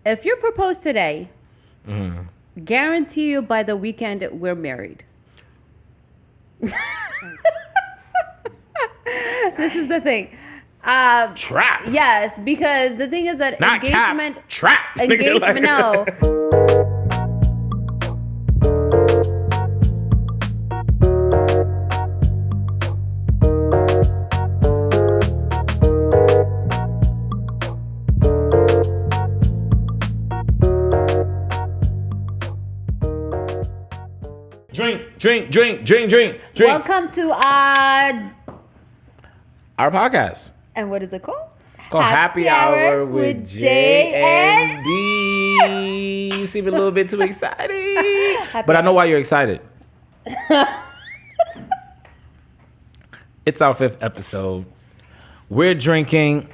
If you propose today, guarantee you by the weekend we're married. This is the thing. Trap. Yes, because the thing is that Not engagement. cap. Trap. Engagement. No. Drink. Welcome to our podcast. And what is it called? It's called Happy Hour with J and D. You seem a little bit too excited. But I know why you're excited. It's our 5th episode. We're drinking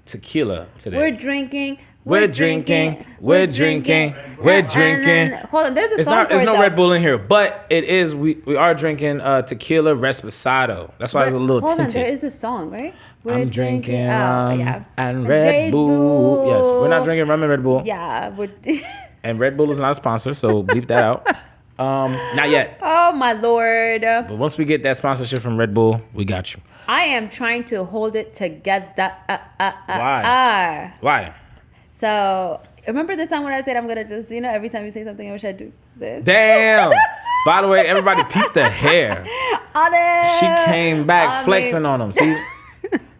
tequila today. We're drinking. Hold on, there's a song for it. There's no Red Bull in here, but it is. We are drinking tequila Reposado. That's why it's a little tinted. Hold on, there is a song, right? I'm drinking and Red Bull. Yes, we're not drinking rum and Red Bull. Yeah, and Red Bull is not a sponsor, so bleep that out. Not yet. Oh my Lord! But once we get that sponsorship from Red Bull, we got you. I am trying to hold it together. Why? So, remember the time when I said I'm going to just, every time you say something, I wish I'd do this? Damn. By the way, everybody peeped the hair. She came back flexing on them. See,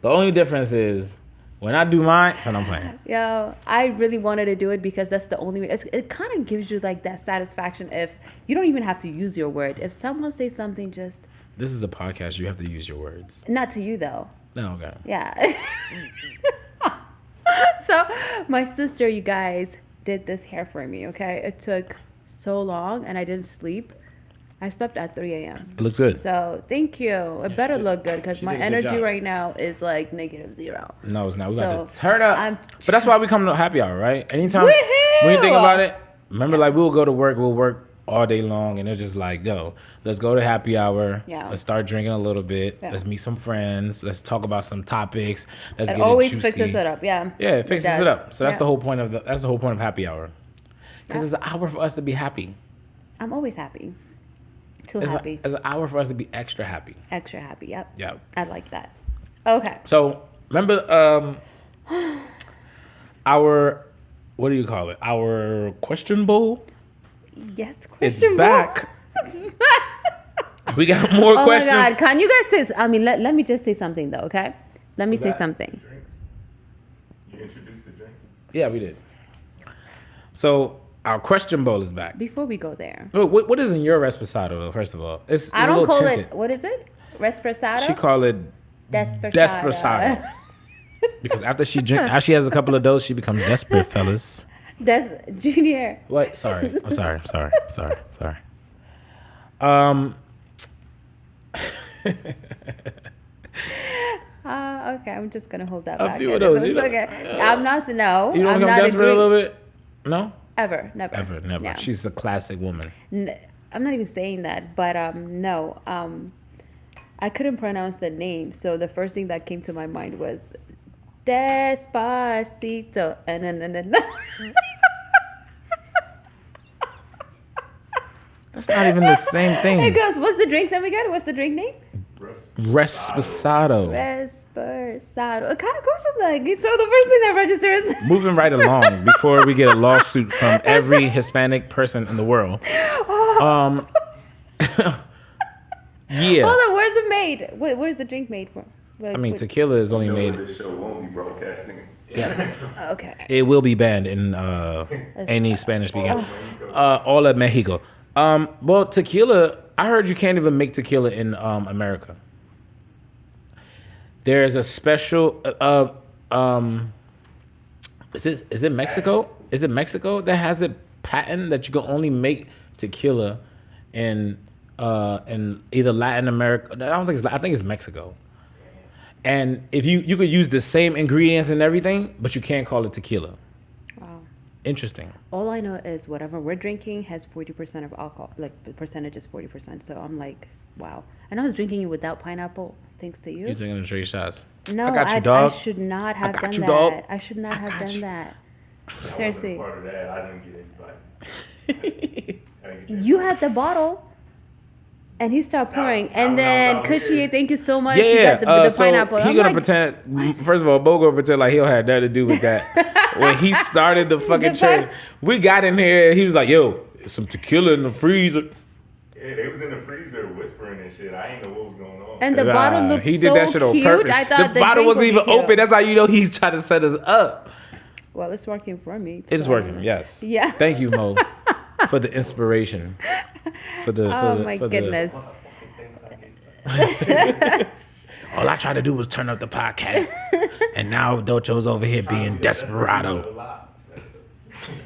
the only difference is when I do mine, so I'm playing. Yo, I really wanted to do it because that's the only way. It kind of gives you like that satisfaction if you don't even have to use your word. If someone says something just... This is a podcast. You have to use your words. Not to you, though. No, okay. Yeah. So my sister, you guys, did this hair for me, okay? It took so long and I didn't sleep. I slept at 3 a.m. It looks good. So thank you. It better look good because my energy right now is like -0. No, it's not. We got to turn up. But that's why we come to happy hour, right? Anytime Woo-hoo! When you think about it, remember like we'll go to work, we'll work all day long, and it's just like, yo, let's go to happy hour. Yeah. Let's start drinking a little bit. Yeah. Let's meet some friends. Let's talk about some topics. Let's get always it juicy. fixes it up, yeah. Yeah, it fixes it up. So that's Yeah. the whole point of happy hour. Because it's an hour for us to be happy. I'm always happy. Happy. It's an hour for us to be extra happy. Extra happy, yep. Yeah. I like that. Okay. So remember our, what do you call it? Our question bowl? Yes, It's question back. It's back. We got more questions. Oh my God. Can you guys say, let me just say something though, okay? Let me say something. Drinks? You introduced the drink? Yeah, we did. So our question bowl is back. Before we go there. What is in your Reposado though, first of all? It's I a don't little call tinted. it, what is it? Reposado? She call it Desperado. Because after she has a couple of those, she becomes desperate, fellas. Junior. What? Sorry. I'm sorry. Okay, I'm just gonna hold that A back. few of those. It's okay. I'm not. No, You don't I'm become not desperate agreeing. a little bit? No? Ever, never. Yeah. She's a classic woman. I'm not even saying that, but no. I couldn't pronounce the name, so the first thing that came to my mind was Despacito. And then. That's not even the same thing. It goes, what's the drink that we got? What's the drink name? Reposado. Reposado. It kind of goes with like, so the first thing that registers is... Moving right along before we get a lawsuit from every Hispanic person in the world. Yeah. Hold on, where's it made? Where's the drink made from? Tequila is only made... This show won't be broadcasting. Yes. Okay. It will be banned in any Spanish speaking. All of Mexico. Well, tequila, I heard you can't even make tequila in America. There's a special is it Mexico? Is it Mexico that has a patent that you can only make tequila in either Latin America? I think it's Mexico. And if you could use the same ingredients and everything, but you can't call it tequila. Wow. Interesting. All I know is whatever we're drinking has 40% of alcohol. Like the percentage is 40%. So I'm like, wow. And I was drinking it without pineapple, thanks to you. You're drinking the straight shots. No, I got you, dog. I should not have done that. Dog. I should not have done that. I wasn't Seriously. a part of that. I didn't get anybody. I didn't get You had the bottle. And he started pouring. And then, Cushy, thank you so much. You got the so pineapple. he I'm gonna like, pretend. First of all, Bo gonna pretend like he don't have nothing to do with that. When he started the fucking trade, we got in here. And he was like, "Yo, some tequila in the freezer." Yeah, they was in the freezer whispering and shit. I ain't know what was going on. And the bottle looked he so did that shit on cute. purpose. I thought the bottle drink wasn't would be even cute. open. That's how you know he's trying to set us up. Well, it's working for me. It's so- working. Yes. Yeah. Thank you, Mo, for the inspiration. Oh my goodness. All I tried to do was turn up the podcast, and now Docho's over here being desperado.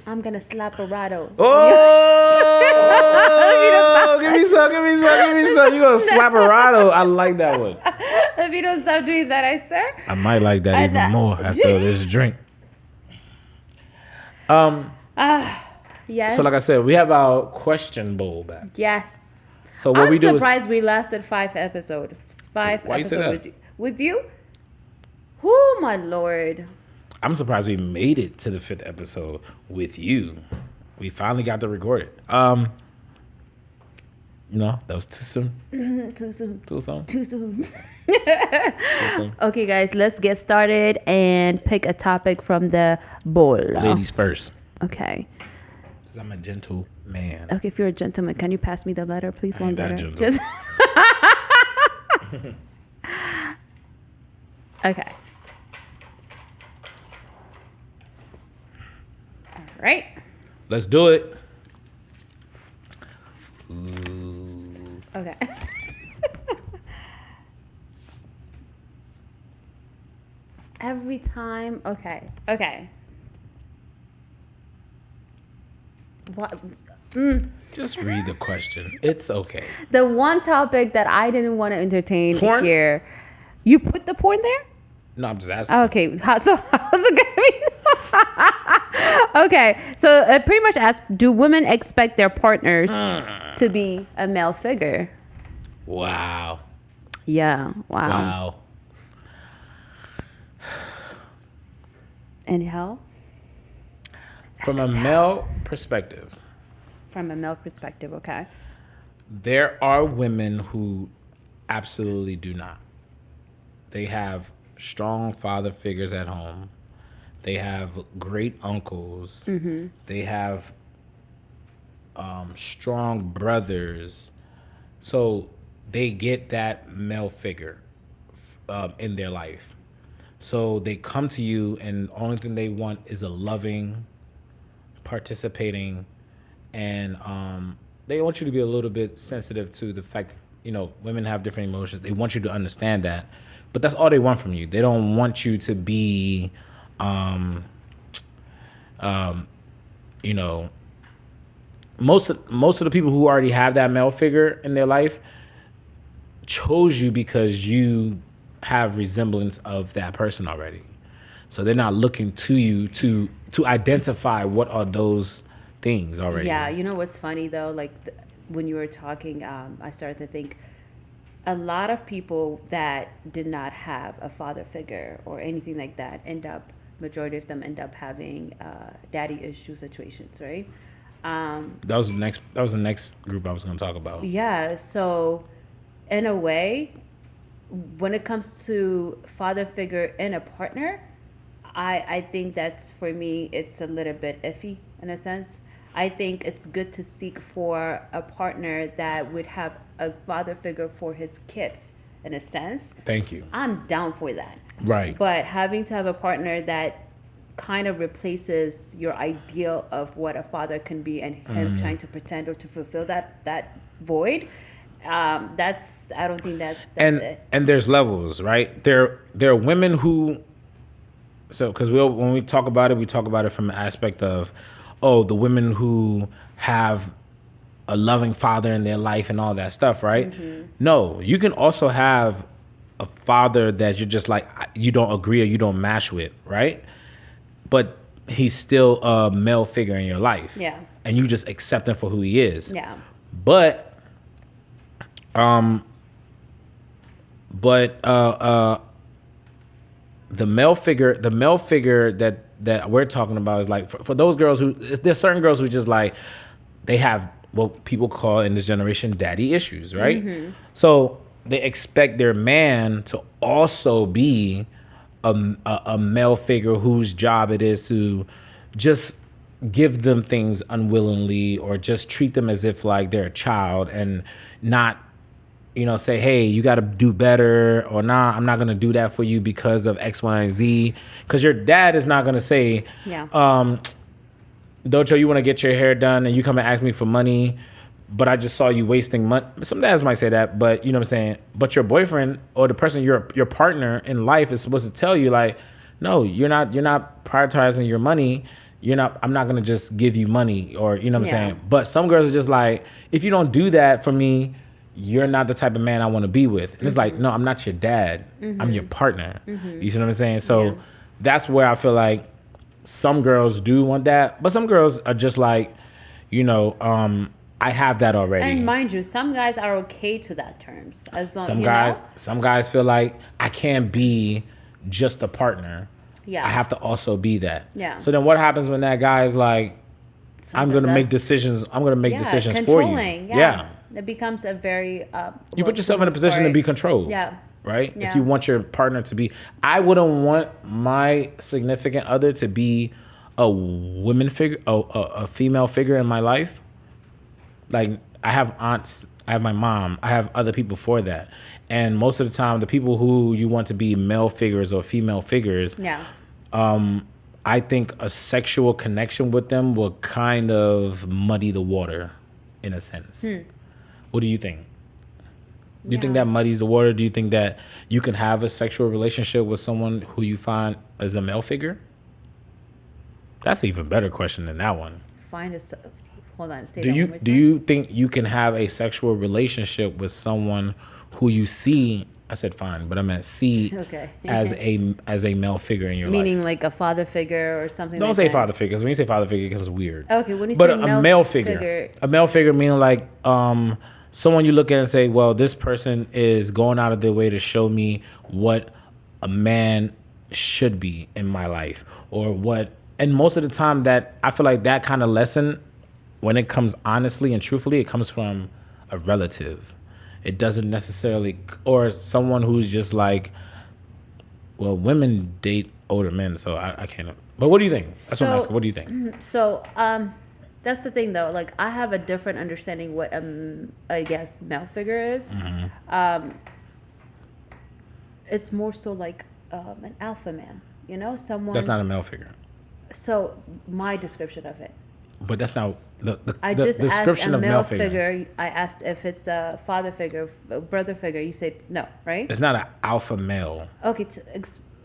I'm going to slap a rattle. Oh, give me some. You gonna slap a rattle? I like that one. If you don't stop doing that, I swear. I might like that even more after this drink. Yes. So like I said, we have our question bowl back. Yes. So what I'm we do is surprised we lasted 5 episodes. 5 Why you say episodes that? with you? Oh, my Lord. I'm surprised we made it to the 5th episode with you. We finally got to record it. No, that was too soon. Too soon. Too soon. Too soon. Too soon. Okay, guys, let's get started and pick a topic from the bowl. Ladies first. Okay. Because I'm a gentle man. Okay, if you're a gentleman, can you pass me the letter, please? I One ain't that letter. gentle. Just okay. All right. Let's do it. Okay. Every time. Okay. Okay. What? Just read the question. It's okay. The one topic that I didn't want to entertain Porn? here. You put the porn there? No, I'm just asking. Okay. So how's it gonna be? Okay. So it pretty much asks, do women expect their partners to be a male figure? Wow. Yeah. Wow. Wow. Inhale. From a male perspective, From a male perspective, okay. there are women who absolutely do not. They have strong father figures at home. They have great uncles. They have strong brothers. So they get that male figure in their life. So they come to you, and the only thing they want is a loving, participating, and they want you to be a little bit sensitive to the fact that, you know, women have different emotions. They want you to understand that, but that's all they want from you. They don't want you to be, you know, most of the people who already have that male figure in their life chose you because you have resemblance of that person already. So they're not looking to you to identify what are those things already. Yeah, you know what's funny though? Like when you were talking, I started to think a lot of people that did not have a father figure or anything like that majority of them end up having daddy issue situations, right? That was the next group I was going to talk about. Yeah, so in a way, when it comes to father figure in a partner, I think that's, for me, it's a little bit iffy in a sense. I think it's good to seek for a partner that would have a father figure for his kids in a sense. Thank you. I'm down for that. Right. But having to have a partner that kind of replaces your ideal of what a father can be and him trying to pretend or to fulfill that void, I don't think that's it. And there's levels, right? There are women who, so because when we talk about it, we talk about it from the aspect of, oh, the women who have a loving father in their life and all that stuff, right? No, you can also have a father that you're just like, you don't agree or you don't match with, right? But he's still a male figure in your life. Yeah. And you just accept him for who he is. Yeah. But the male figure that we're talking about is like for those girls who there's certain girls who just like they have what people call in this generation daddy issues, right? So they expect their man to also be a male figure whose job it is to just give them things unwillingly or just treat them as if like they're a child and not, say, hey, you got to do better, or nah, I'm not going to do that for you because of X, Y, and Z. Because your dad is not going to say, Docho, you want to get your hair done and you come and ask me for money, but I just saw you wasting money. Some dads might say that, but you know what I'm saying? But your boyfriend or the person, your partner in life is supposed to tell you like, no, you're not prioritizing your money. I'm not going to just give you money, or, you know what I'm saying? But some girls are just like, if you don't do that for me, you're not the type of man I want to be with. And it's like, no, I'm not your dad. I'm your partner. You see what I'm saying? So that's where I feel like some girls do want that, but some girls are just like, I have that already. And mind you, some guys are okay to that terms. As long, some guys feel like I can't be just a partner. Yeah. I have to also be that. Yeah. So then what happens when that guy is like, I'm going to make decisions. I'm going to make decisions for you. Yeah. It becomes a very... you put yourself in a position to be controlled. Yeah. Right? Yeah. If you want your partner to be... I wouldn't want my significant other to be a woman figure, a female figure in my life. Like, I have aunts, I have my mom, I have other people for that. And most of the time, the people who you want to be male figures or female figures... Yeah. I think a sexual connection with them will kind of muddy the water, in a sense. What do you think? Do you think that muddies the water? Do you think that you can have a sexual relationship with someone who you find as a male figure? That's an even better question than that one. Hold on. Say Do you think you can have a sexual relationship with someone who you see? I said fine, but I meant see as a male figure in your life. Meaning like a father figure or something. Don't say father figure, because when you say father figure, it becomes weird. Okay, when you say a male figure, a male figure meaning like someone you look at and say, well, this person is going out of their way to show me what a man should be in my life, or what. And most of the time, that I feel like that kind of lesson, when it comes honestly and truthfully, it comes from a relative. It doesn't necessarily, or someone who's just like, well, women date older men, so I can't. But what do you think? That's what I'm asking. What do you think? So, that's the thing though. Like, I have a different understanding what I guess male figure is. It's more so like an alpha man. Someone. That's not a male figure. So my description of it. But that's not the just description asked a of male figure. I asked if it's a father figure, a brother figure. You said no, right? It's not an alpha male. Okay,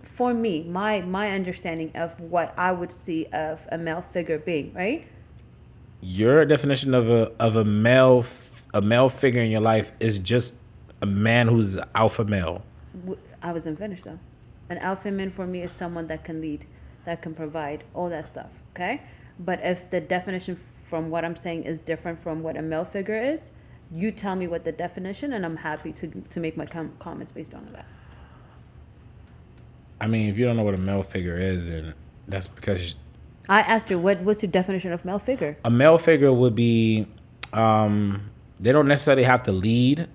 for me, my understanding of what I would see of a male figure being, right? Your definition of a male figure in your life is just a man who's alpha male. I wasn't finished though. An alpha man for me is someone that can lead, that can provide, all that stuff. Okay. But if the definition from what I'm saying is different from what a male figure is, you tell me what the definition, and I'm happy to make my comments based on that. I mean, if you don't know what a male figure is, then that's because... I asked you, what's your definition of male figure? A male figure would be, they don't necessarily have to lead.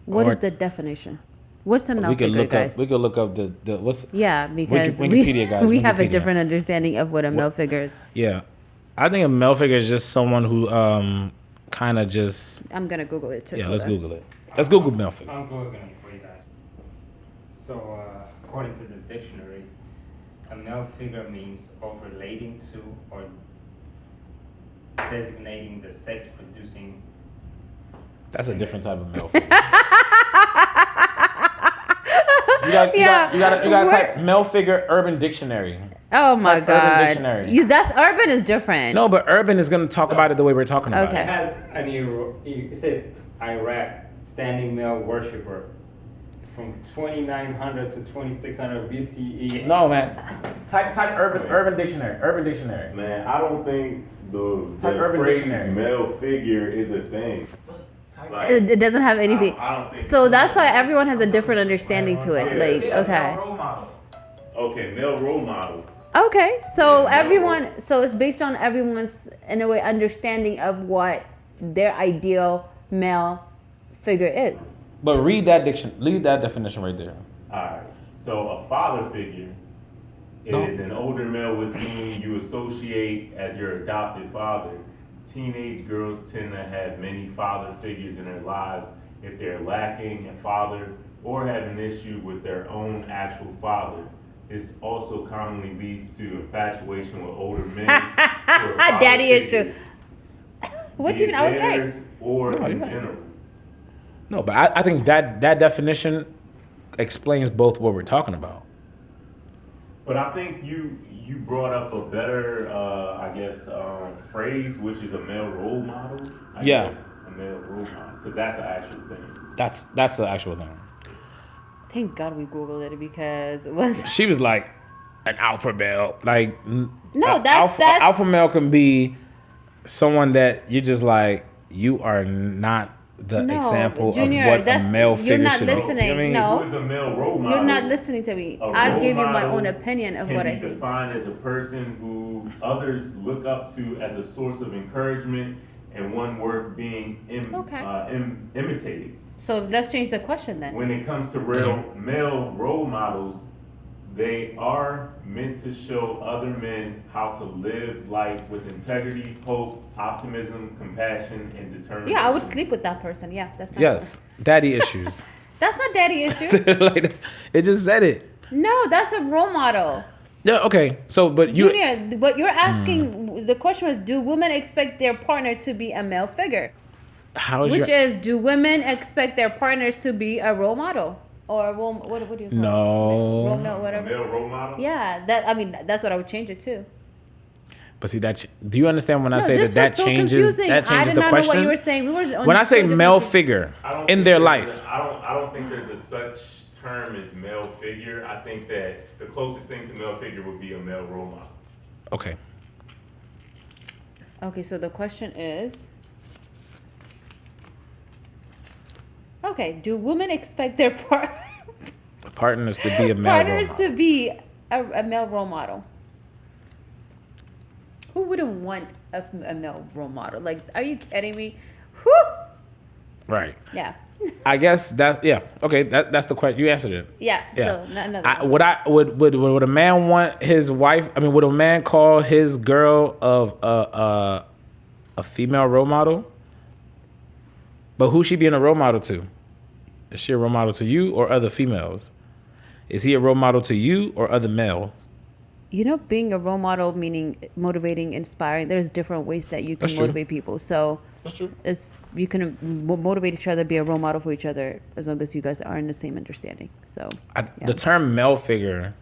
What is the definition? What's a male figure, guys? We could look up the what's... Yeah, because Wikipedia, guys. we have a different understanding of what a male figure is. Yeah. I think a male figure is just someone who kind of just... I'm going to Google it too. Yeah, let's Google it. Let's Google male figure. I'm Googling it for you guys. So, according to the dictionary, a male figure means of relating to or designating the sex producing... That's a different type of male figure. You gotta type male figure Urban Dictionary. Oh my God! Urban Dictionary. That's urban is different. No, but urban is gonna talk about it the way we're talking about Okay. It has it says Iraq standing male worshiper from 2900 to 2600 BCE. No, man. Type urban dictionary. Urban dictionary. Man, I don't think the Urban phrase Dictionary. male figure is a thing. Like, It doesn't have anything. I don't think So that's why everyone has a different understanding to it. Like, okay. Okay, male role model. Okay, so Yeah, everyone, so it's based on everyone's, in a way, understanding of what their ideal male figure is. But read that definition right there. Alright. So a father figure is an older male with whom you associate as your adopted father. Teenage girls tend to have many father figures in their lives. If they're lacking a father or have an issue with their own actual father, this also commonly leads to infatuation with older men. who are father Daddy figures, issue. What be do you mean? I was it right. theirs Or No, in you're right. general. No, but I think that definition explains both what we're talking about. But I think you brought up a better, phrase, which is a male role model. I Yeah. guess, a male role model, because that's an actual thing. That's the actual thing. Thank God we Googled it because it was. She was like an alpha male. Like No, that's that's- alpha male can be someone that you're just like you are not the No, example Junior, of what a that's- male you're figure not should listening. be. I mean, No. Who is a male role model? You're not listening to me. A I role gave you my model own opinion of can what be I think. defined as a person who others look up to as a source of encouragement and one worth being imitated. So let's change the question then. When it comes to real male role models, they are meant to show other men how to live life with integrity, hope, optimism, compassion, and determination. Yeah, I would sleep with that person. Yeah, that's not. yes, daddy issues. That's not daddy issue. Like, it just said it. No, that's a role model. Yeah. Okay. So, but you. Junior, what you're asking, the question was, do women expect their partner to be a male figure? How's Which your? is, do women expect their partners to be a role model? Or a role, what do you call it? No. Role model, A whatever. male role model? Yeah, that's what I would change it to. But see that. Do you understand when I No, say this that was so changes? confusing. That I changes did the not question. know what you were saying. We were on When I say so male different- figure I don't in think their there's life, I don't think there's a such term as male figure. I think that the closest thing to male figure would be a male role model. okay. Okay, so the question is, okay, do women expect their Partners to be a male partners role to model. be a male role model? Who wouldn't want a male role model? Like, are you kidding me? Whew! Right. Yeah. I guess that. Yeah. Okay. That's the question. You answered it. Yeah. Yeah. So another. Would a man want his wife? I mean, would a man call his girl of a female role model? But who's she being a role model to? Is she a role model to you or other females? Is he a role model to you or other males? You know, being a role model, meaning motivating, inspiring, there's different ways that you can That's true. motivate people. So That's true. you can motivate each other, be a role model for each other, as long as you guys are in the same understanding. So yeah. The term male figure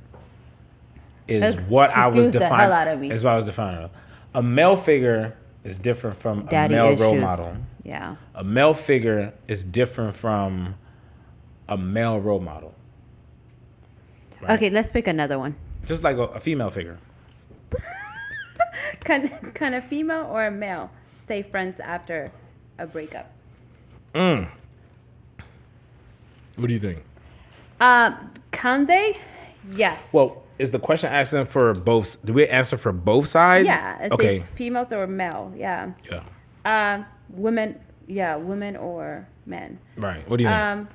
is That's what I was confused the defining. hell out of me. Is what I was defining. A male figure is different from Daddy a male role issues. model. Yeah. A male figure is different from a male role model. Right? Okay, let's pick another one. Just like a female figure. Can a female or a male stay friends after a breakup? What do you think? Can they? Yes. Well, is the question asking for both? Do we answer for both sides? yeah. It Okay. says females or male. Yeah. Yeah. Women. Yeah, women or men. Right. What do you think?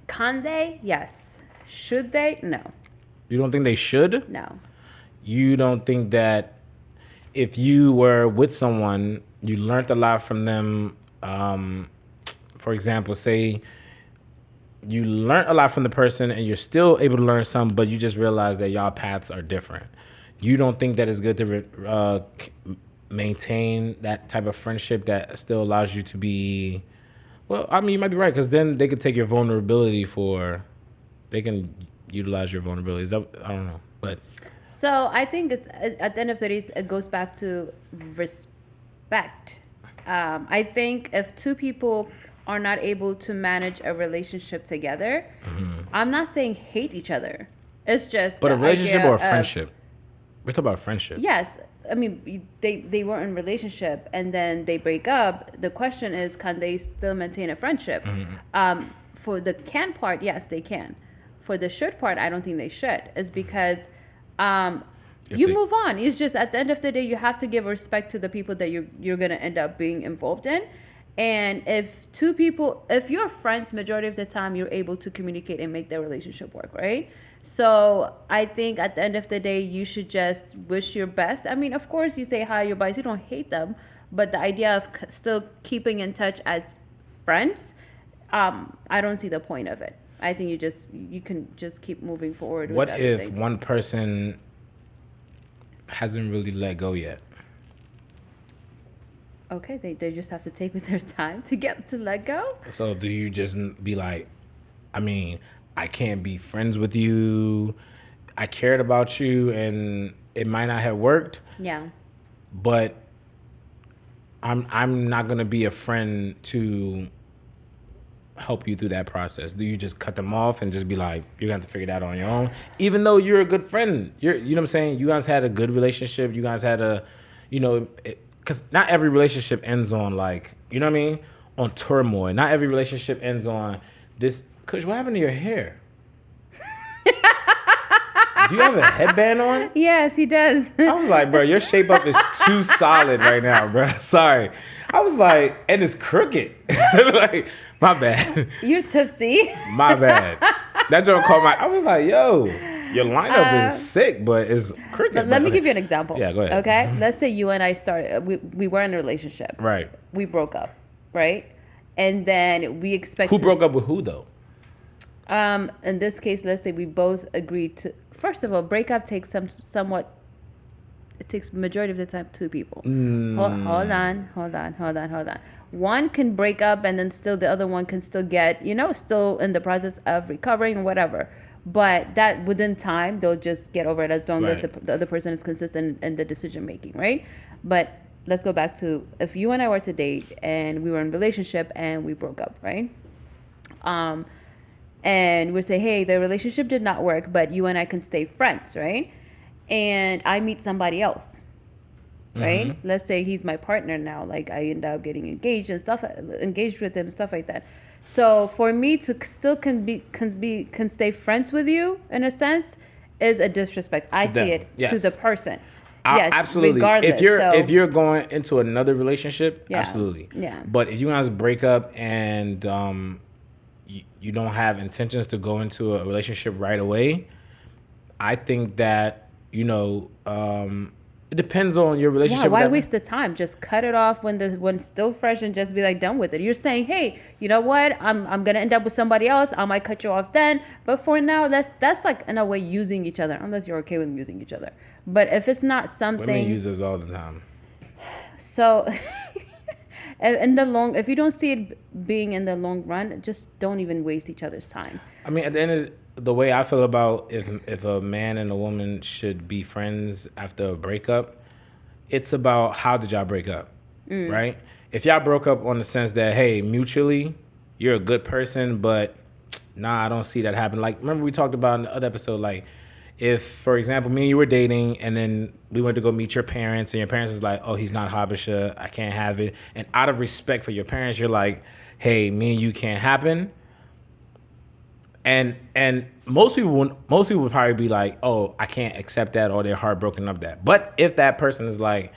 Can they? Yes. Should they? No. You don't think they should? No. You don't think that if you were with someone, you learned a lot from them. For example, say you learned a lot from the person and you're still able to learn some, but you just realize that y'all paths are different. You don't think that it's good to maintain that type of friendship that still allows you to be, well, I mean, you might be right, because then they could take your vulnerability they can utilize your vulnerabilities. I don't know, but. So I think it's, at the end of the day, it goes back to respect. I think if two people are not able to manage a relationship together, I'm not saying hate each other. It's just But a the relationship idea or a of- friendship? We're talking about friendship. Yes. I mean, they were in a relationship and then they break up. The question is, can they still maintain a friendship? For the can part, yes, they can. for the should part, I don't think they should. Is because If you they- move on. It's just at the end of the day, you have to give respect to the people that you're gonna end up being involved in. And if if you're friends, majority of the time, you're able to communicate and make their relationship work, right? So I think at the end of the day, you should just wish your best. I mean, of course, you say hi, your buddies, you don't hate them, but the idea of still keeping in touch as friends, I don't see the point of it. I think you can just keep moving forward. What with if things. one person hasn't really let go yet? Okay, they just have to take with their time to get to let go. So do you just be like, I mean, I can't be friends with you. I cared about you and it might not have worked, Yeah. but I'm not gonna be a friend to help you through that process. Do you just cut them off and just be like, you're gonna have to figure that out on your own? Even though you're a good friend, you know what I'm saying? You guys had a good relationship. You guys had because not every relationship ends on like, you know what I mean? On turmoil. Not every relationship ends on this. Kush, what happened to your hair? Do you have a headband on? Yes, he does. I was like, bro, your shape up is too solid right now, bro. Sorry. I was like, and it's crooked. So like, my bad. You're tipsy. My bad. That joke caught I was like, yo, your lineup is sick, but it's crooked. But let me give you an example. Yeah, go ahead. Okay, let's say you and I started. We were in a relationship. Right. We broke up, right? And then we expected. Who broke up with who though? In this case, let's say we both agreed to. First of all, breakup takes somewhat. It takes majority of the time 2 people. Hold on. One can break up and then still the other one can still get, still in the process of recovering, whatever. But that within time, they'll just get over it as long as Right. the other person is consistent in the decision making, right? But let's go back to if you and I were to date and we were in a relationship and we broke up, right? And we say, hey, the relationship did not work, but you and I can stay friends, right? And I meet somebody else, right? Mm-hmm. Let's say he's my partner now. Like I end up getting engaged with him, stuff like that. So for me to still can stay friends with you in a sense is a disrespect. I them, see it yes. to the person. Yes, absolutely. Regardless. If you're going into another relationship, Yeah, absolutely. yeah. But if you guys break up and you don't have intentions to go into a relationship right away, I think that it depends on your relationship. Yeah, why with that- waste the time? Just cut it off when still fresh and just be like done with it. You're saying, hey, you know what? I'm gonna end up with somebody else. I might cut you off then, but for now, that's like in a way using each other, unless you're okay with using each other. But if it's not something, Women use us all the time. so if you don't see it being in the long run, just don't even waste each other's time. I mean, at the end of the way I feel about if a man and a woman should be friends after a breakup, it's about how did y'all break up, right? If y'all broke up on the sense that, hey, mutually, you're a good person, but nah, I don't see that happen. Like, remember we talked about in the other episode, like, if, for example, me and you were dating and then we went to go meet your parents and your parents was like, oh, he's not Habesha, I can't have it. And out of respect for your parents, you're like, hey, me and you can't happen. And most people would probably be like, oh, I can't accept that, or they're heartbroken of that. But if that person is like,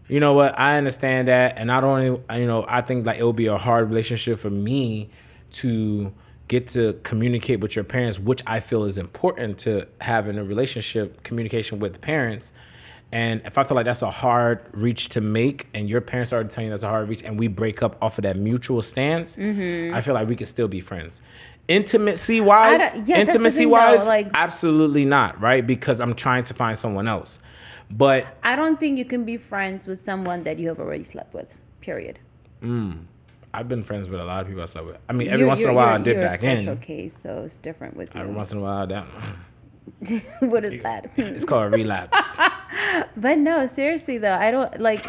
you know what, I understand that, and I think like it would be a hard relationship for me to get to communicate with your parents, which I feel is important to have in a relationship, communication with parents. And if I feel like that's a hard reach to make, and your parents are telling you that's a hard reach, and we break up off of that mutual stance, I feel like we could still be friends. Intimacy wise, like, absolutely not, right? Because I'm trying to find someone else. But I don't think you can be friends with someone that you have already slept with. Period. I've been friends with a lot of people I slept with. I mean, every once in a while I dip back You're a special in. case, so it's different with you. Every once in a while, What is that? it's called a relapse. But no, seriously though, I don't like.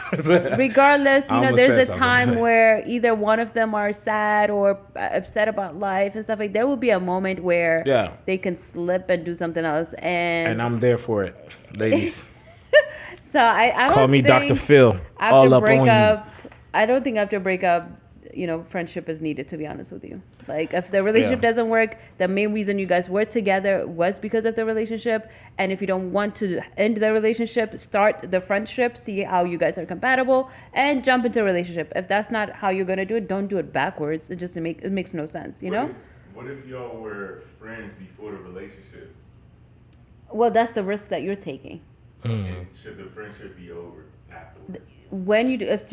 Regardless, I almost there's said a something. time where either one of them are sad or upset about life and stuff like. There will be a moment where they can slip and do something else, and I'm there for it, ladies. so I don't Call me think Dr. Phil. After All up on you. breakup, I don't think after breakup friendship is needed, to be honest with you. Like, if the relationship doesn't work, the main reason you guys were together was because of the relationship. And if you don't want to end the relationship, start the friendship, see how you guys are compatible, and jump into a relationship. If that's not how you're going to do it, don't do it backwards. It makes no sense, you know? What if y'all were friends before the relationship? Well, that's the risk that you're taking. And should the friendship be over afterwards? When you do, if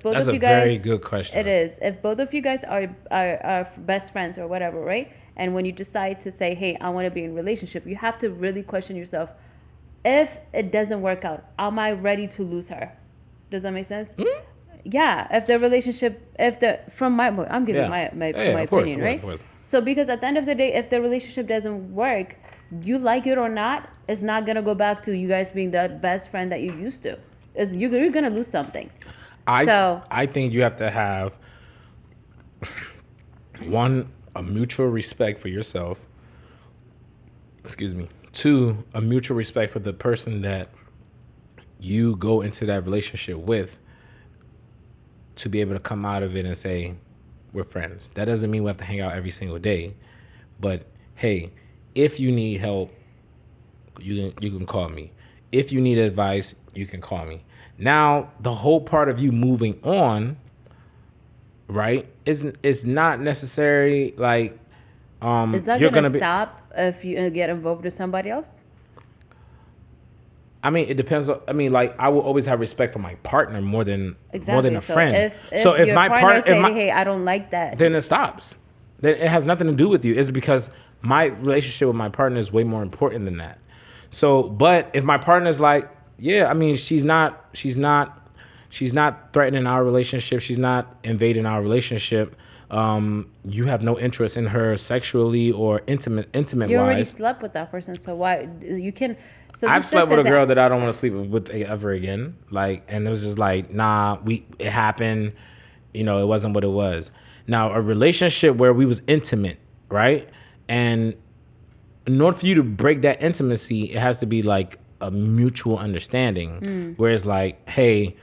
both That's of a you guys, very good question. It is. If both of you guys are best friends or whatever, right? And when you decide to say, "Hey, I want to be in a relationship," you have to really question yourself. If it doesn't work out, am I ready to lose her? Does that make sense? Mm-hmm. Yeah. If the relationship, I'm giving my opinion, right? Of course. So because at the end of the day, if the relationship doesn't work, you like it or not, it's not gonna go back to you guys being the best friend that you used to. You're gonna lose something. I think you have to have a mutual respect for yourself. Excuse me. 2, a mutual respect for the person that you go into that relationship with, to be able to come out of it and say, we're friends. That doesn't mean we have to hang out every single day, but hey, if you need help, you can call me. If you need advice, you can call me. Now, the whole part of you moving on, right, is not necessary. Like, is that you're gonna be, stop if you get involved with somebody else? I mean, it depends. Like, I will always have respect for my partner more than a friend. If your my partner partner say, "Hey, I don't like that," then it stops. Then it has nothing to do with you. It's because my relationship with my partner is way more important than that. So, but if my partner's like, yeah, I mean, she's not threatening our relationship. She's not invading our relationship. You have no interest in her sexually or intimate you already wise. slept with that person, so why you can? So I've slept with a girl that I don't want to sleep with ever again. Like, and it was just like, nah, it happened. It wasn't what it was. Now, a relationship where we was intimate, right? And in order for you to break that intimacy, it has to be like a mutual understanding. Where it's like, hey,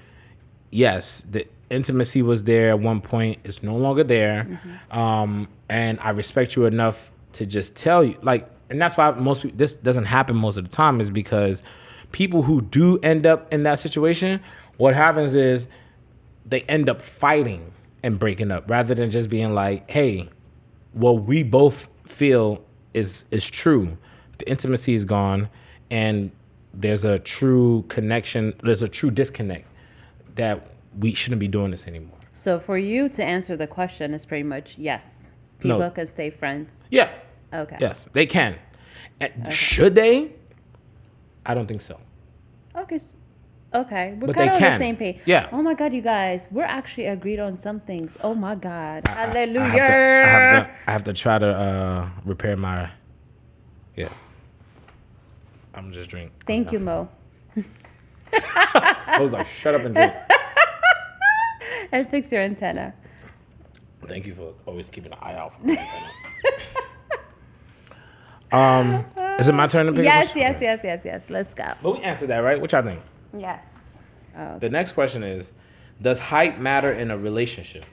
yes, the intimacy was there at one point. It's no longer there. And I respect you enough to just tell you, like, and that's why most people, this doesn't happen most of the time, is because people who do end up in that situation, what happens is they end up fighting and breaking up rather than just being like, hey, what we both feel is true. The intimacy is gone and there's a true connection. There's a true disconnect that we shouldn't be doing this anymore. So for you to answer the question is pretty much yes. People can stay friends. Yeah. Okay. Yes, they can. And should they? I don't think so. Okay. We're But kind they of on can. the same page. Yeah. Oh my God, you guys, we're actually agreed on some things. Oh my God. Hallelujah. I have to try to repair my. Yeah. I'm just drinking. Thank you, Mo. I was like, shut up and drink. And fix your antenna. Thank you for always keeping an eye out for my antenna. Is it my turn to pick? Yes. Let's go. But we answered that, right? What y'all think? Yes. The next question is, does height matter in a relationship?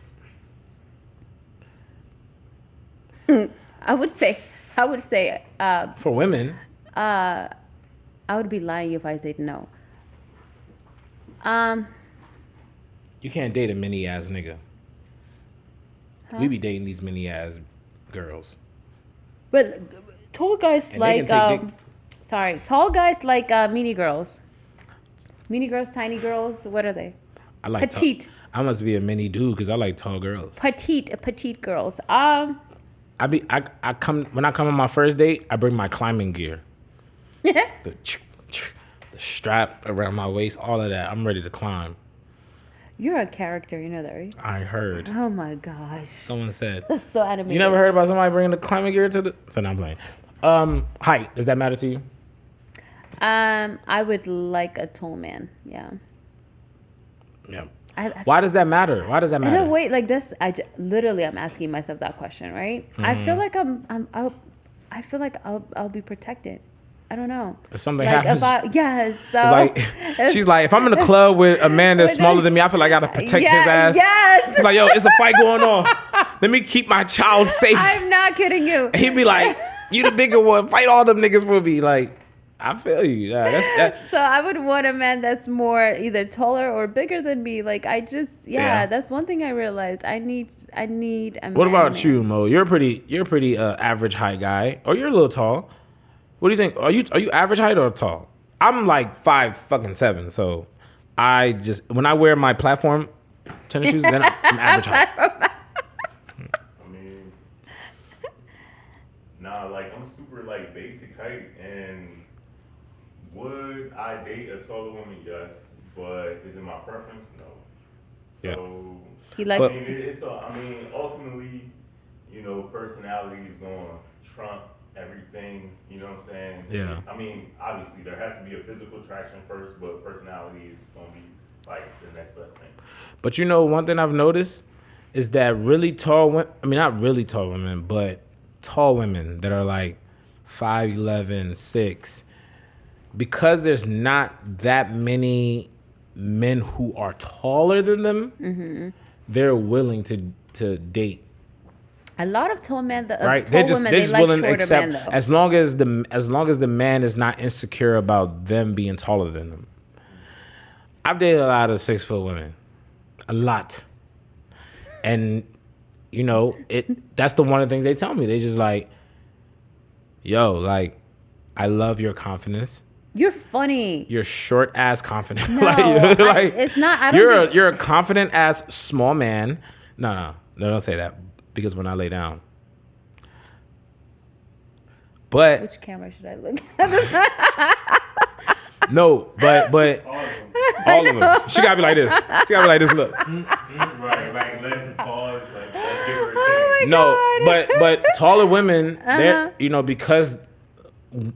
I would say, For women, I would be lying if I said no. you can't date a mini ass nigga. We be dating these mini ass girls. But tall guys And they like can take tall guys like mini girls. Mini girls, tiny girls. What are they? I like Petite. I must be a mini dude because I like tall girls. Petite girls. I come when I come on my first date, I bring my climbing gear. the strap around my waist, all of that. I'm ready to climb. You're a character, you know that, right? I heard. Oh my gosh. Someone said. That's so animated. You never heard about somebody bringing the climbing gear to the? So now I'm playing. Height, does that matter to you? I would like a tall man. Yeah. Yeah. Why does that matter? Why does that matter? In a way, like this, literally I'm asking myself that question, right? I feel like I feel like I'll be protected. I don't know. If something Like happens, so like she's like, if I'm in a club with a man that's smaller than me, I feel like I gotta protect his ass. Yes. It's like, yo, it's a fight going on. Let me keep my child safe. I'm not kidding you. And he'd be like, you the bigger one, fight all them niggas for me. Like, I feel you. So I would want a man that's more either taller or bigger than me. Like that's one thing I realized. I need a man. What about you, Mo? You're a pretty average height guy, or you're a little tall. What do you think? Are you average height or tall? I'm like 5'7", so I just when I wear my platform tennis shoes, then I'm average height. I mean, like I'm super like basic height, and would I date a taller woman? Yes, but is it my preference? No. So he likes. I mean, ultimately, personality is going to trump everything. You know what I'm saying? Yeah. I mean, obviously there has to be a physical attraction first, but personality is going to be like the next best thing. But one thing I've noticed is that really tall women. I mean, not really tall women, but tall women that are like 5'11", 6. Because there's not that many men who are taller than them, they're willing to date. A lot of tall men, right? Tall women, they like willing to shorter accept men, though. as long as the man is not insecure about them being taller than them. I've dated a lot of 6 foot women, a lot, and that's the one of the things they tell me. They just like, yo, like, I love your confidence. You're funny. You're short ass confident. No, it's not. I don't. You're a confident ass small man. No, don't say that because when I lay down. But Which camera should I look at? no, but all of them. She gotta be like this. She gotta be like this. Look. Right, like let him pause, like let's give her a Oh chance. No, but taller women, they're because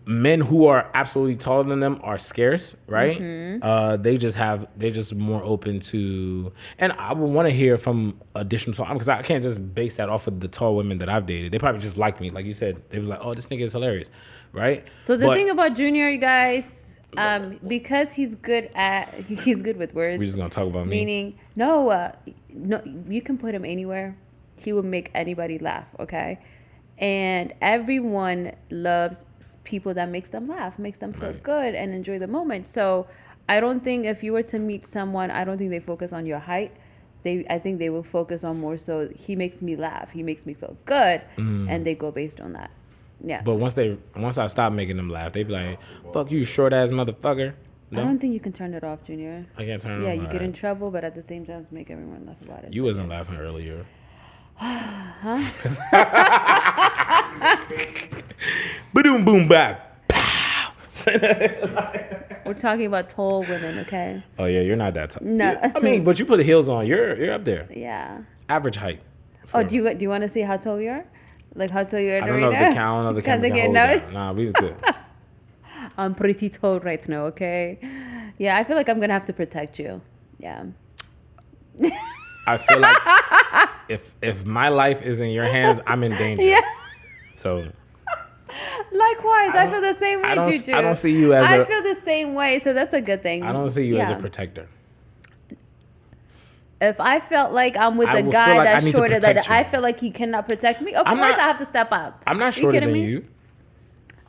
men who are absolutely taller than them are scarce, right? They're just more open to, and I would want to hear from additional tall, because I can't just base that off of the tall women that I've dated. They probably just like me, like you said. They was like, oh, this nigga is hilarious, right? So the thing about Junior, you guys, because he's good with words. We're just gonna talk about me. Meaning, no, you can put him anywhere. He will make anybody laugh. Okay. And everyone loves people that makes them laugh, makes them feel good and enjoy the moment. So I don't think if you were to meet someone, I don't think they focus on your height. I think they will focus on more so he makes me laugh, he makes me feel good, and they go based on that. Yeah. But once I stop making them laugh, they be like, fuck you, short ass motherfucker. No? I don't think you can turn it off, Junior. I can't turn it off. Yeah, you get in trouble, but at the same time, make everyone laugh about it. You wasn't laughing earlier. Huh? Boom, boom, bap. We're talking about tall women, okay? Oh yeah, you're not that tall. No. I mean, but you put heels on. You're up there. Yeah. Average height. Oh, do you want to see how tall you are? Like how tall you are? I don't know if the camera can hold that. Nah, we was good. I'm pretty tall right now, okay? Yeah, I feel like I'm gonna have to protect you. Yeah. I feel like if my life is in your hands, I'm in danger. Yeah. So. Likewise, I feel the same way, Juju. I don't see you as I feel the same way, so that's a good thing. I don't see you as a protector. If I felt like I'm with a guy that's shorter, that I feel like he cannot protect me, of course I have to step up. I'm not shorter than you.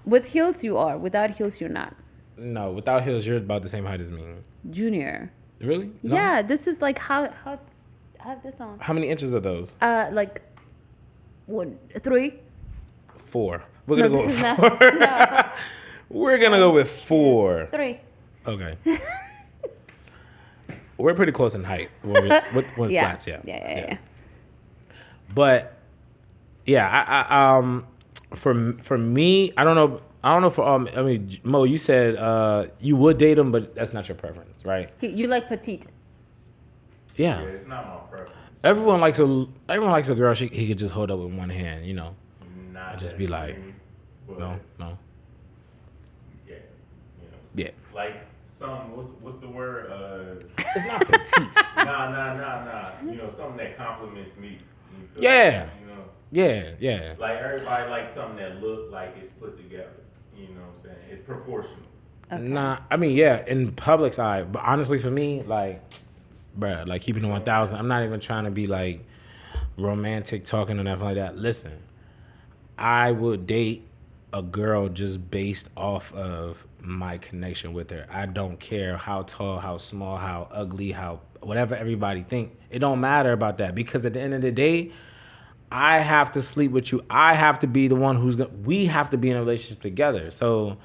With heels, you are. Without heels, you're not. No, without heels, you're about the same height as me. Junior. Really? No? Yeah, this is like how I have this on. How many inches are those? Like 3. 4. We're gonna go with 4. No. We're gonna go with 4. 3. Okay. We're pretty close in height with flats, yeah. Yeah. But yeah, for me, I don't know for I mean, Mo, you said you would date him, but that's not your preference, right? You like petite. Yeah. Yeah, it's not my preference. Everyone likes a girl he could just hold up with one hand, you know. Not just be like, no. Yeah. Yeah. Like what's the word? It's not petite. Nah. Something that compliments me. You feel Yeah. like, Yeah. Like everybody likes something that look like it's put together. you know what I'm saying? It's proportional. Okay. Nah, I mean, yeah, in public's eye. But honestly, for me, like, bruh, like keeping it 1,000. I'm not even trying to be like romantic talking or nothing like that. Listen, I would date a girl just based off of my connection with her. I don't care how tall, how small, how ugly, how whatever everybody think. It don't matter about that because at the end of the day, I have to sleep with you. I have to be the one we have to be in a relationship together. So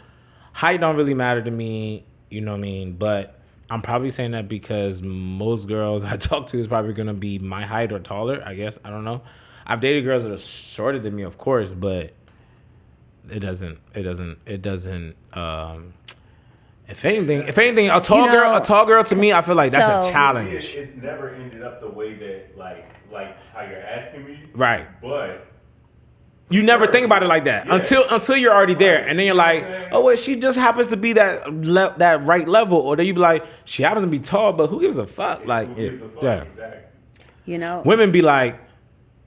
height don't really matter to me, you know what I mean? But I'm probably saying that because most girls I talk to is probably gonna be my height or taller, I guess. I don't know. I've dated girls that are shorter than me, of course, but it doesn't if anything, a tall girl to me, I feel like that's a challenge. It's never ended up the way that like how you're asking me. Right. But you never think about it like that until you're already there, and then you're like, oh wait, she just happens to be that right level, or then you be like, she happens to be tall, but who gives a fuck? Like, who gives a fuck? yeah. Exactly. You know, Women be like,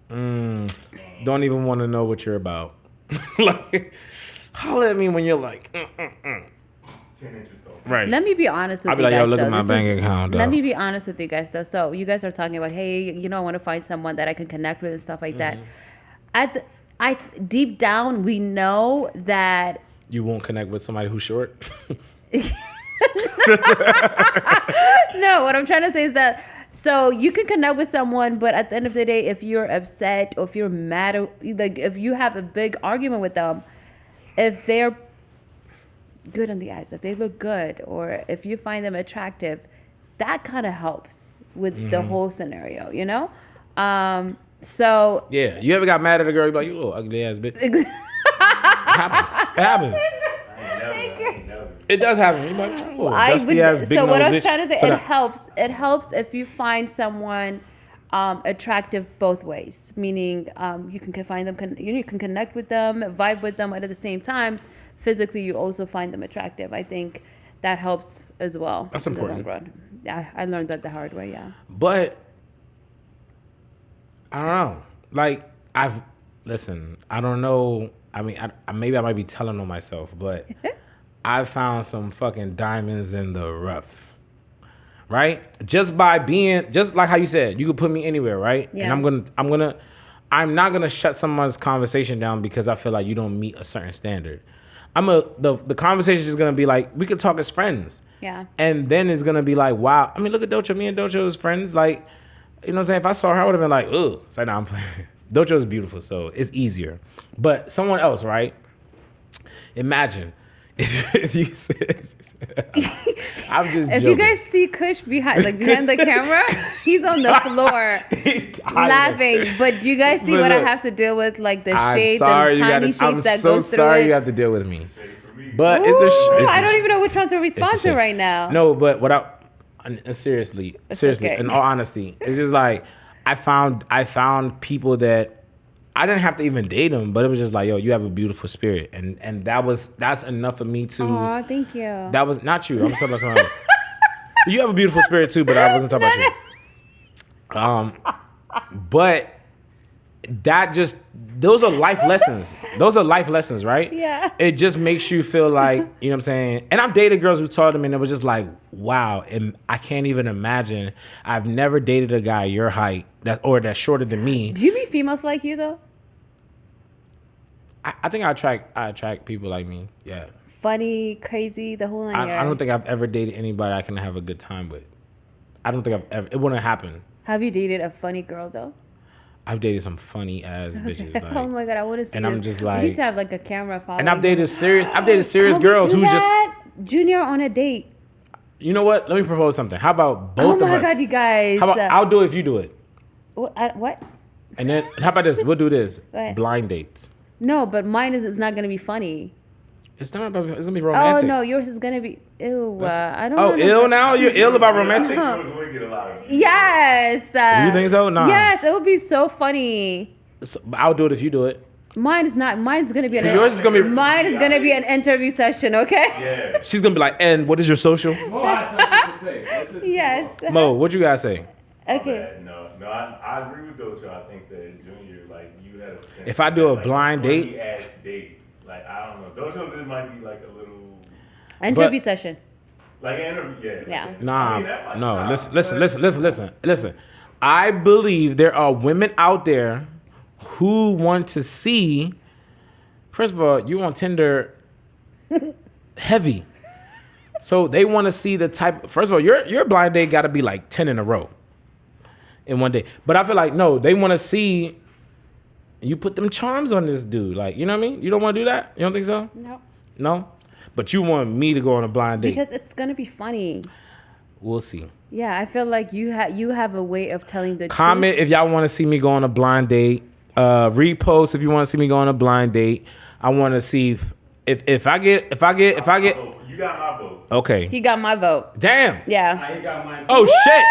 don't even want to know what you're about. Like, holler at me when you're like, 10 inches tall. right. let me be honest with I'll be you like, guys. yo, look though. at my This bank account. Let though. me be honest with you guys though. So you guys are talking about, hey, you know, I want to find someone that I can connect with and stuff like that. I deep down we know that You won't connect with somebody who's short. no, what I'm trying to say is that so you can connect with someone, but at the end of the day, if you're upset or if you're mad, or like if you have a big argument with them, if they're good on the eyes, if they look good, or if you find them attractive, that kind of helps with the whole scenario, you know? So Yeah, you ever got mad at a girl? You be like, you little ugly ass bitch. It happens. It happens. I ain't never. It does happen. You be like, oh, dusty ass big so what I nose was bitch. trying to say, So it that- helps. It helps if you find someone attractive both ways. Meaning, you can find them, you can connect with them, vibe with them, but at the same times, physically, you also find them attractive. I think that helps as well. That's in the important. long run. I learned that the hard way. Yeah. But I don't know. Like listen. I don't know. I mean, maybe I might be telling on myself, but I found some fucking diamonds in the rough. Right? Just by being, just like how you said, you could put me anywhere, right? Yeah. And I'm not gonna shut someone's conversation down because I feel like you don't meet a certain standard. The conversation is gonna be like, we could talk as friends. Yeah. And then it's gonna be like, wow. I mean, look at Docho. Me and Docho is friends. Like, you know what I'm saying? If I saw her, I would have been like, ugh. It's like, nah, I'm playing. Docho is beautiful, so it's easier. But someone else, right? Imagine if you said, I'm just If joking. you guys see Kush behind the camera, he's on the floor He's laughing. But do you guys see But what I look, have to deal with? Like the I'm shades, sorry, the you tiny gotta, shades I'm that so goes through sorry it. you have to deal with me. For me. But Ooh, it's I don't even know which one to it's respond the to shit. right now. No, but seriously, okay. in all honesty, it's just like I found people that I didn't have to even date them, but it was just like, yo, you have a beautiful spirit, and that's enough for me to. Aw, thank you. That was not you. I'm talking about someone else. You have a beautiful spirit too, but I wasn't talking about you. But those are life lessons. Those are life lessons, right? Yeah. It just makes you feel like, you know what I'm saying? And I've dated girls who taught them and it was just like, wow. And I can't even imagine. I've never dated a guy your height that's shorter than me. Do you meet females like you though? I think I attract people like me. Yeah. Funny, crazy, the whole nine I yards. don't think I've ever dated anybody I can have a good time with. I don't think I've ever, it wouldn't happen. Have you dated a funny girl though? I've dated some funny ass bitches. Like, Oh my god, I want to see. and I'm this. just we like- need to have like a camera following. and I've dated serious Can we girls do who just, that? Junior on a date. you know what? Let me propose something. How about both Oh of my us? god, you guys. How about I'll do it if you do it. What? And then how about this? We'll do this. What? Blind dates. No, but mine is not gonna be funny. It's not about, it's gonna be romantic. Oh no, yours is gonna be. Ew. I don't. Oh, know. ill now? You're ill about romantic? We get a lot of Yes. You think so? Nah. Yes, it would be so funny. So, I'll do it if you do it. Mine is not. Mine's gonna be an. Yours is gonna be. Mine is gonna be an interview session. Okay. Yeah. She's gonna be like, and what is your social? Mo has something to say. Let's listen to Yes. Mo. Mo, what you guys say? Okay. No, I agree with Docho. I think that Junior, like, you had a If I do a like, blind date- funny ass date, like I don't know. Dojo's it might be like a little Interview session. like an interview. Yeah. Yeah. Like, Nah, I mean, that might- no. nah, Listen. I believe there are women out there who want to see. First of all, you on Tinder heavy, so they want to see the type. First of all, your blind date got to be like 10 in a row in one day. But I feel like no, they want to see you put them charms on this dude. Like, you know what I mean? You don't want to do that? You don't think so? No. No. But you want me to go on a blind date? Because it's gonna be funny. We'll see. Yeah, I feel like you have a way of telling the Comment truth. if y'all want to see me go on a blind date. Repost if you want to see me go on a blind date. I want to see if I get. You got my vote. Okay. He got my vote. Damn. Yeah. I got mine too. Oh shit.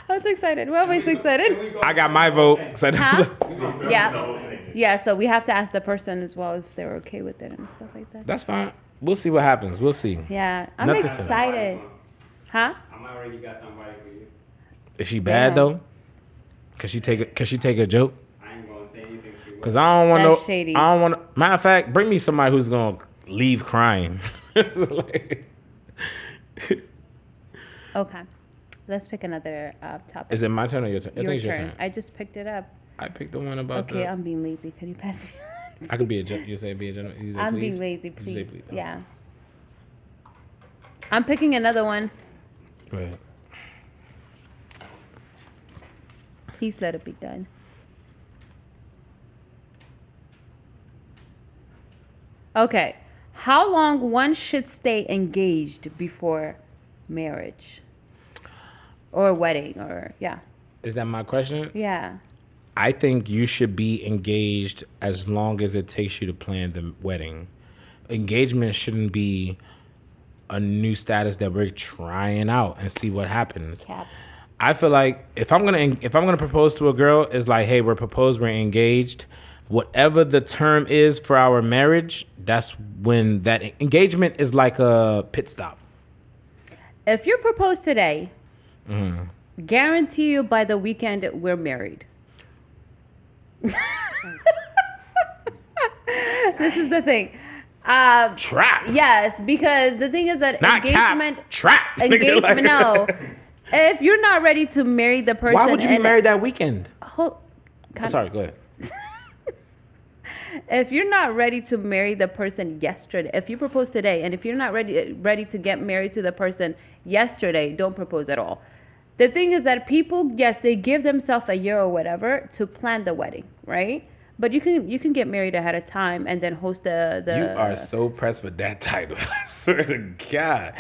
I was excited. Why am I so excited? I got my vote. So Huh? We gonna film Yeah. the whole thing. Yeah, so we have to ask the person as well if they're okay with it and stuff like that. That's fine. We'll see what happens. We'll see. Yeah, I'm Nothing. excited. Huh? I'm already got somebody for you. Is she bad Damn. though? Could she take a joke? I ain't gonna say anything. She Cause I don't want That's no. shady. I don't want. Matter of fact, bring me somebody who's gonna leave crying. It's like- Okay. Let's pick another topic. is it my turn or your turn? I Your think it's your turn. turn. I just picked it up. I picked the one about Okay, the. I'm being lazy. Can you pass me? I could be a. You say be a gentleman. You say I'm please? being lazy, You say please. Oh. Yeah. I'm picking another one. Go ahead. Please let it be done. Okay. How long one should stay engaged before marriage? Or wedding, or yeah. Is that my question? Yeah. I think you should be engaged as long as it takes you to plan the wedding. Engagement shouldn't be a new status that we're trying out and see what happens. Cap. I feel like if I'm gonna propose to a girl, it's like, hey, we're proposed, we're engaged. Whatever the term is for our marriage, that's when that engagement is like a pit stop. If you propose today, Mm-hmm. guarantee you by the weekend we're married. This is the thing. Trap. Yes, because the thing is that Not engagement, cap. Trap. engagement. Like- No, if you're not ready to marry the person, Why would you be and- married that weekend? Hold- Oh, sorry, go ahead. if you're not ready to marry the person yesterday, if you propose today, and if you're not ready to get married to the person yesterday, don't propose at all. The thing is that people, yes, they give themselves a year or whatever to plan the wedding, right? But you can get married ahead of time and then host the. You are so pressed with that title. I swear to God.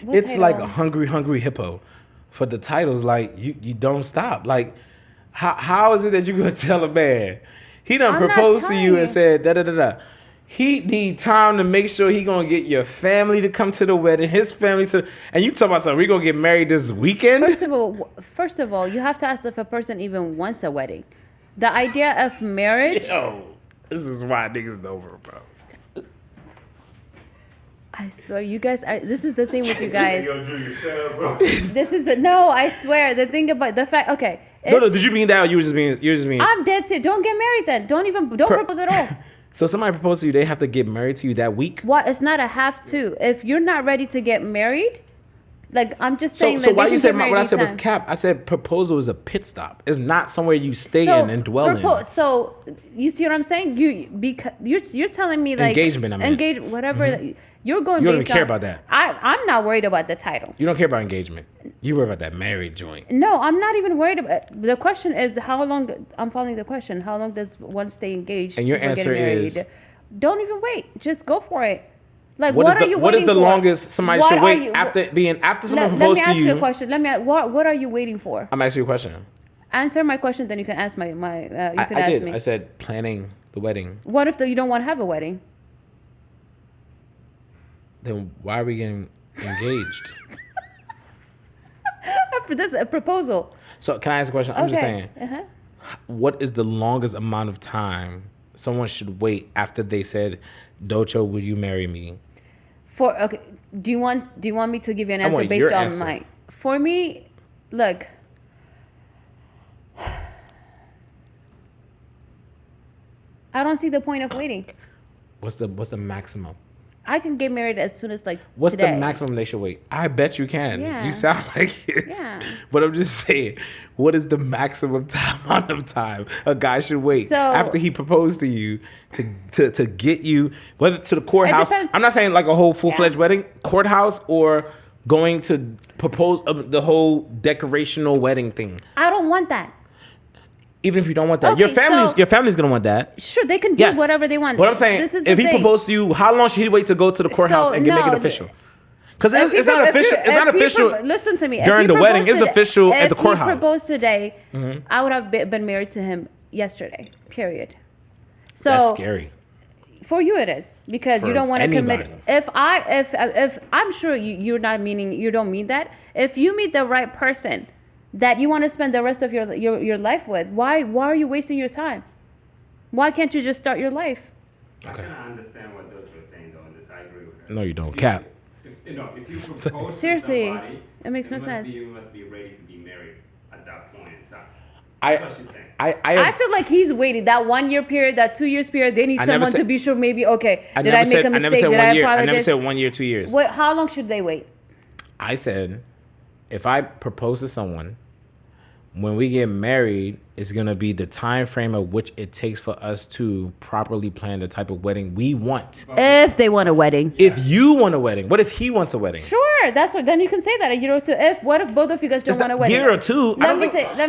What It's title? like a hungry hippo for the titles. Like you don't stop. Like how is it that you gonna tell a man he done I'm not proposed to telling you you. and said da da da da. He need time to make sure he gonna get your family to come to the wedding, his family to, and you talk about something. We gonna get married this weekend. First of all, you have to ask if a person even wants a wedding. The idea of marriage. Yo, this is why niggas don't propose. I swear, you guys are. This is the thing with you guys. Yo, Junior, shut up, bro. This is the no. I swear. The thing about the fact. Okay. No, did you mean that or you were just being I'm dead serious. Don't get married then. Don't propose at all. So somebody proposed to you, they have to get married to you that week? What? It's not a have to. If you're not ready to get married, like I'm just saying. So that why they you can said get married what I said was anytime. cap? I said proposal is a pit stop. It's not somewhere you stay in and dwell in. So you see what I'm saying? You're telling me like Engagement, I mean. engage whatever you're going. You don't based even care on- about that. I'm not worried about the title. You don't care about engagement. You worry about that married joint. No, I'm not even worried about. The question is how long. I'm following the question. How long does one stay engaged? And your before answer getting married? is? Don't even wait. Just go for it. Like What what is are you what waiting is the for? longest somebody What should are wait you- after someone Let me proposed to ask you you? a question. What are you waiting for? I'm asking you a question. Answer my question, then you can ask you can I ask did. me. I said planning the wedding. What if you don't want to have a wedding? Then why are we getting engaged? After this, a proposal. So can I ask a question? I'm just saying. Uh-huh. What is the longest amount of time someone should wait after they said, "Docho, will you marry me?" Okay. Do you want me to give you an I answer want based your on answer. my? For me, look. I don't see the point of waiting. What's the maximum? I can get married as soon as like What's today. the maximum they should wait? I bet you can. Yeah. You sound like it. Yeah. But I'm just saying, what is the maximum amount of time a guy should wait So- after he proposed to you to get you, whether to the courthouse? depends. I'm not saying like a whole full-fledged Yeah. wedding, courthouse, or going to propose the whole decorational wedding thing. I don't want that. Even if you don't want that, Okay, your family's gonna want that. Sure, they can do Yes. whatever they want. But I'm saying, This is if the he thing. proposed to you, how long should he wait to go to the courthouse So, and make no, it official? Because If it's he not pro- if official. you- It's not if he official. Listen to me. If during he the wedding. proposed It's official at the If he courthouse. proposed today, I would have been married to him yesterday. Period. So That's scary. for you, it is because For you don't want to commit. anybody. If I'm sure you don't mean that. If you meet the right person that you want to spend the rest of your life with, why are you wasting your time? Why can't you just start your life? I kind of understand what Docho is saying though in this. I agree with her. No, you don't. If you- Cap. If you propose Seriously, to somebody, it makes no sense. You must be ready to be married at that point in time. I- That's what she's saying. I feel like he's waiting that 1 year period, that 2 years period. They need I never someone to said- be sure. Maybe okay. I Did never I make said. a I mistake? never said Did 1 year. I never apologize? said 1 year, 2 years. What? How long should they wait? I said, if I propose to someone, when we get married, it's gonna be the time frame of which it takes for us to properly plan the type of wedding we want. If they want a wedding. If you want a wedding, what if he wants a wedding? Sure, that's what. Then you can say that a year or two. What if both of you guys don't It's want not a wedding? year or two. I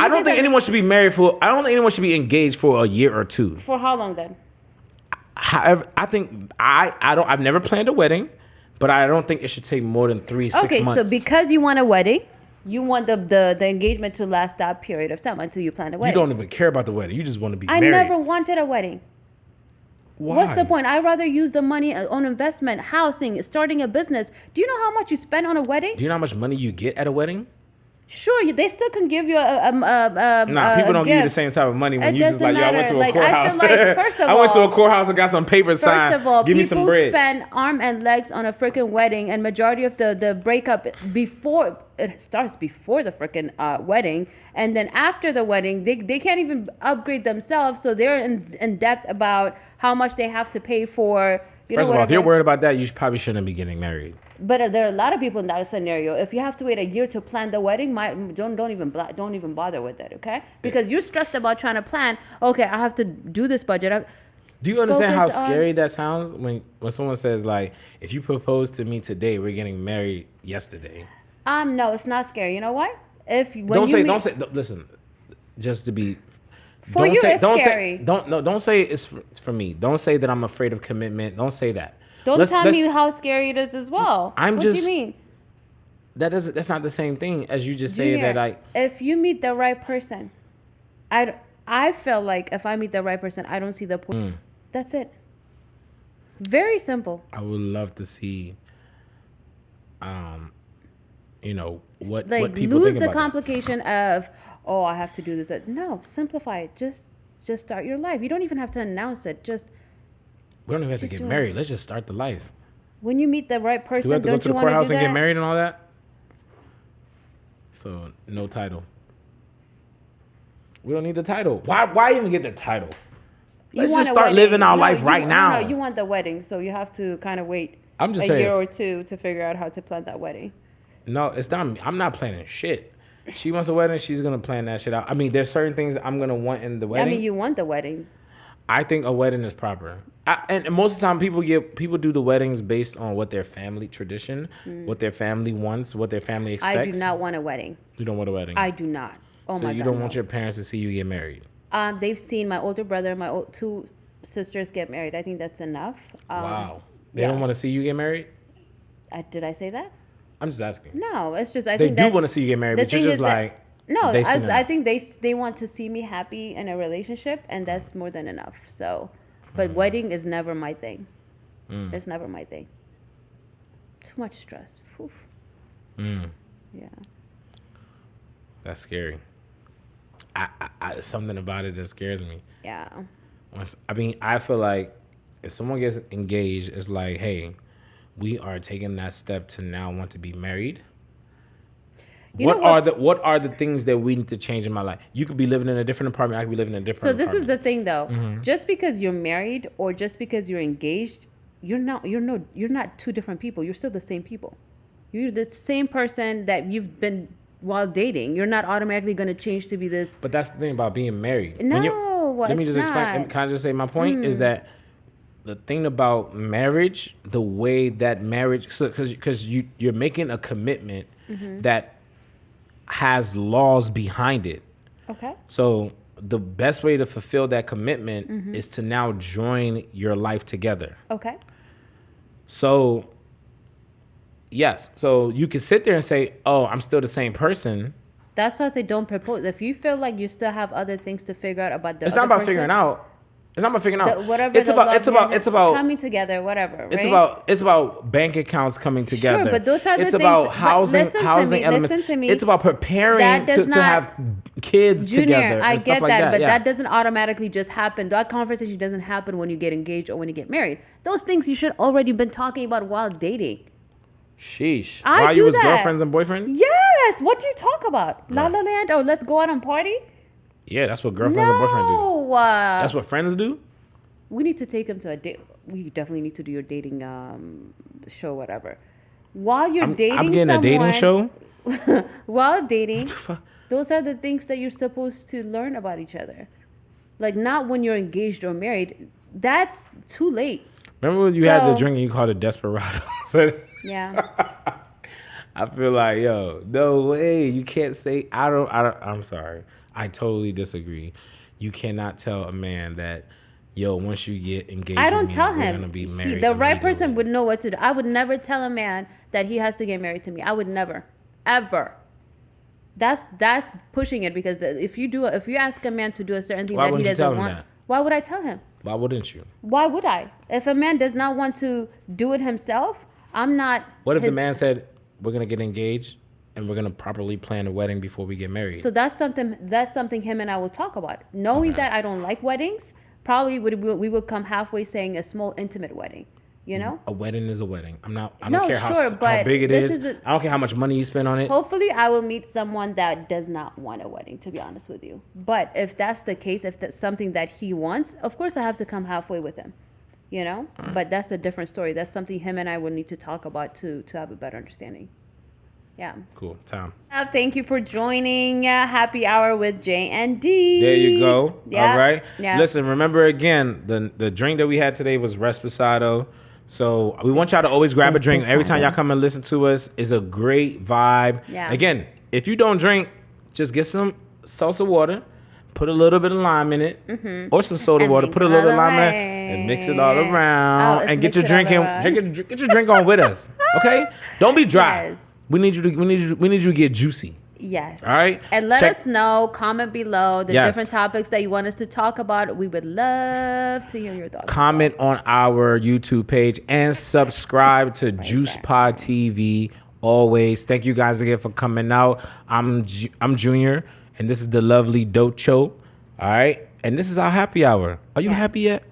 don't think anyone should be married for. I don't think anyone should be engaged for a year or two. For how long then? However, I think I've never planned a wedding, but I don't think it should take more than 3-6 Okay, months. so because you want a wedding, you want the engagement to last that period of time until you plan a you wedding. don't even care about the wedding. You just want to be I married. never wanted a wedding. Why? What's the point? I'd rather use the money on investment, housing, starting a business. Do you know how much you spend on a wedding? Do you know how much money you get at a wedding? Sure, they still can give you Nah, people don't give you the gift. same type of money when It you just like, doesn't yo, I went to a matter. Like, I courthouse. feel like, first of I went to a all- courthouse and got some papers signed. First of all, Give me some people bread. spend arm and legs on a freaking wedding, and majority of the breakup before it starts before the freaking wedding, and then after the wedding, they can't even upgrade themselves, so they're in depth about how much they have to pay for. First of all, if you're worried about that, you probably shouldn't be getting married. But there are a lot of people in that scenario. If you have to wait a year to plan the wedding, don't even bother with it, okay? Because you're stressed about trying to plan. Okay, I have to do this budget. Do you understand how Focus on- scary that sounds when someone says like, if you propose to me today, we're getting married yesterday? No, it's not scary. You know why? Don't say. Listen, just to be. For don't you, say, it's don't scary. Say, don't say it's for me. Don't say that I'm afraid of commitment. Don't say that. Don't tell me how scary it is as well. I'm what just- do you mean? That's not the same thing as you just say Junior, that I. if you meet the right person, I feel like if I meet the right person, I don't see the point. That's it. Very simple. I would love to see. What Like people lose think the about that. complication of I have to do this. No, simplify it. Just start your life. You don't even have to announce it. Just We don't even have to Just get do it. married. Let's just start the life. when you meet the right person, Do we have to go don't to you the want to do courthouse that? and get married and all that? So no title. We don't need the title. Why even get the title? You Let's want just a start wedding. living our No, life you- right now. No, you want the wedding, so you have to kind of wait I'm just a saying. year or two to figure out how to plan that wedding. No, it's not me. I'm not planning shit. She wants a wedding. She's gonna plan that shit out. I mean, there's certain things I'm gonna want in the wedding. I mean, you want the wedding. I think a wedding is proper. And most of the time, people do the weddings based on what their family tradition, what their family wants, what their family expects. I do not want a wedding. You don't want a wedding. I do not. Oh so my you god. don't no. want your parents to see you get married. They've seen my older brother and my two sisters get married. I think that's enough. Wow. They yeah. don't want to see you get married. Did I say that? I'm just asking. No, it's just I They think do that's, want to see you get married, the but you're thing just is that- like. No, they seen I enough. think they want to see me happy in a relationship, and that's more than enough. So, but wedding is never my thing. It's never my thing. Too much stress. Oof. Yeah. That's scary. I something about it that scares me. Yeah. I feel like if someone gets engaged, it's like, hey, we are taking that step to now want to be married. What are the things that we need to change in my life? You could be living in a different apartment. I could be living in a different So this apartment. is the thing, though. Mm-hmm. Just because you're married or just because you're engaged, you're not two different people. You're still the same people. You're the same person that you've been while dating. You're not automatically going to change to be this. But that's the thing about being married. No, let me it's just explain. not. Can I just say my point is that the thing about marriage, the way that marriage, because you're making a commitment that has laws behind it. Okay. So the best way to fulfill that commitment is to now join your life together. Okay. So, yes. So you can sit there and say, oh, I'm still the same person. That's why I say don't propose. If you feel like you still have other things to figure out about the It's other not about person, figuring out. It's not about figuring out. whatever It's the about. love It's about. and It's about coming together, whatever. It's right? It's about bank accounts coming together. Sure, but those are the it's things. about but housing listen to housing me, elements. Listen to me. It's about preparing That does to not- have kids Junior, together. I and get stuff like that, but yeah. that doesn't automatically just happen. That conversation doesn't happen when you get engaged or when you get married. Those things you should already been talking about while dating. Sheesh. I While do you was that. girlfriends and boyfriends? Yes. What do you talk about? La Right. La Land? Oh, let's go out and party? Yeah, that's what girlfriends and boyfriends do. No. That's what friends do? We need to take him to a date. We definitely need to do your dating show, whatever. While you're dating I'm getting a dating show? While dating, those are the things that you're supposed to learn about each other. Like, not when you're engaged or married. That's too late. Remember when you had the So- drink and you called it Desperado? So Yeah. I feel like, yo, no way. You can't say, I'm sorry. I totally disagree. You cannot tell a man that, yo, once you get engaged, I don't with me, tell we're him. gonna be married The right person immediately. would know what to do. I would never tell a man that he has to get married to me. I would never, ever. That's pushing it because if you ask a man to do a certain thing Why that he wouldn't you doesn't tell him want, that? why would I tell him? Why wouldn't you? Why would I? If a man does not want to do it himself, I'm not. What if the his- man said, we're gonna get engaged and we're gonna properly plan a wedding before we get married? So that's something him and I will talk about. Knowing that I don't like weddings, probably we will come halfway saying a small intimate wedding. You know. A wedding is a wedding. I don't No, care how sure, but big it this is. is I don't care how much money you spend on it. Hopefully, I will meet someone that does not want a wedding, to be honest with you. But if that's the case, if that's something that he wants, of course, I have to come halfway with him, you know? Right. But that's a different story. That's something him and I will need to talk about to have a better understanding. Yeah. Cool. Tom. Thank you for joining Happy Hour with J and D. There you go. Yeah. All right. Yeah. Listen, remember again, the drink that we had today was Resposado. So we want y'all to always grab a drink. Every time y'all come and listen to us, it's a great vibe. Yeah. Again, if you don't drink, just get some salsa water, put a little bit of lime in it, or some soda And water, mix put a it little bit all of lime in it, and mix it all away. around, Oh, and get let's your mix it all drink in, around. get your drink on with us. Okay? Don't be dry. Yes. We need you to get juicy. Yes. All right. And let Check- us know, comment below the Yes. different topics that you want us to talk about. We would love to hear your thoughts. as Comment on our YouTube page and subscribe to JuicePodTV. Always. Thank you guys again for coming out. I'm Junior, and this is the lovely Docho. All right. And this is our happy hour. Are you happy yet?